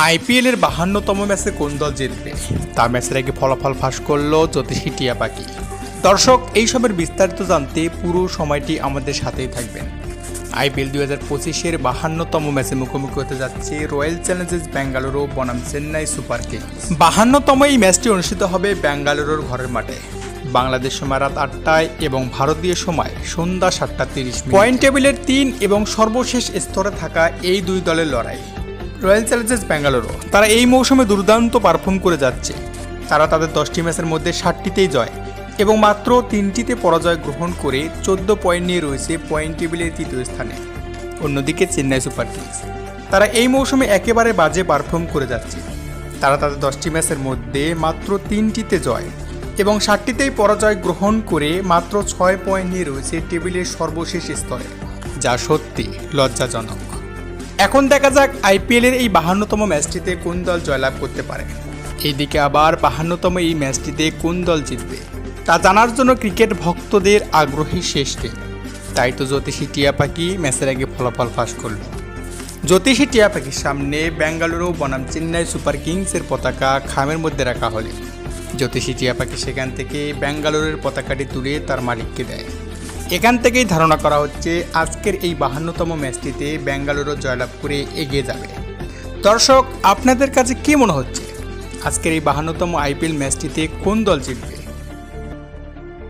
আইপিএলের 52তম ম্যাচে কোন দল জিতবে তা ম্যাচের আগে ফলাফল ফাঁস করল জ্যোতিষী টিয়া পাখি। দর্শক, এইসবের বিস্তারিত জানতে পুরো সময়টি আমাদের সাথেই থাকবেন। আইপিএল 2025-এর 52তম ম্যাচে মুখোমুখি হতে যাচ্ছে রয়্যাল চ্যালেঞ্জার্স বেঙ্গালুরু বনাম চেন্নাই সুপার কিংস। 52তম এই ম্যাচটি অনুষ্ঠিত হবে বেঙ্গালুরুর ঘরের মাঠে বাংলাদেশ সময় রাত 8টায় এবং ভারতীয় সময় সন্ধ্যা 7:30। পয়েন্ট টেবিলের 3 এবং সর্বশেষ স্তরে থাকা এই দুই দলের লড়াই। রয়্যাল চ্যালেঞ্জার্স বেঙ্গালুরু তারা এই মৌসুমে দুর্দান্ত পারফর্ম করে যাচ্ছে। তারা তাদের 10টি ম্যাচের মধ্যে 7টিতেই জয় এবং মাত্র 3টিতে পরাজয় গ্রহণ করে 14 পয়েন্ট নিয়ে রয়েছে পয়েন্ট টেবিলের 3য় স্থানে। অন্যদিকে চেন্নাই সুপার কিংস তারা এই মৌসুমে একেবারে বাজে পারফর্ম করে যাচ্ছে। তারা তাদের 10টি ম্যাচের মধ্যে মাত্র 3টিতে জয় এবং 7টিতেই পরাজয় গ্রহণ করে মাত্র 6 পয়েন্ট নিয়ে রয়েছে টেবিলের সর্বশেষ স্তরে, যা সত্যি লজ্জাজনক। এখন দেখা যাক আইপিএলের এই 52তম ম্যাচটিতে কোন দল জয়লাভ করতে পারে। এইদিকে আবার 52তম এই ম্যাচটিতে কোন দল জিতবে তা জানার জন্য ক্রিকেট ভক্তদের আগ্রহী শেষ নেই। তাই তো জ্যোতিষী টিয়া পাখি ম্যাচের আগে ফলাফল ফাঁস করল। জ্যোতিষী টিয়া পাখির সামনে বেঙ্গালুরু বনাম চেন্নাই সুপার কিংসের পতাকা খামের মধ্যে রাখা হলে জ্যোতিষী টিয়া পাখি সেখান থেকে বেঙ্গালুরুর পতাকাটি তুলে তার মালিককে দেয়। এখান থেকেই ধারণা করা হচ্ছে আজকের এই 52তম ম্যাচটিতে বেঙ্গালুরু জয়লাভ করে এগিয়ে যাবে। দর্শক, আপনাদের কাছে কী মনে হচ্ছে আজকের এই 52তম আইপিএল ম্যাচটিতে কোন দল জিতবে?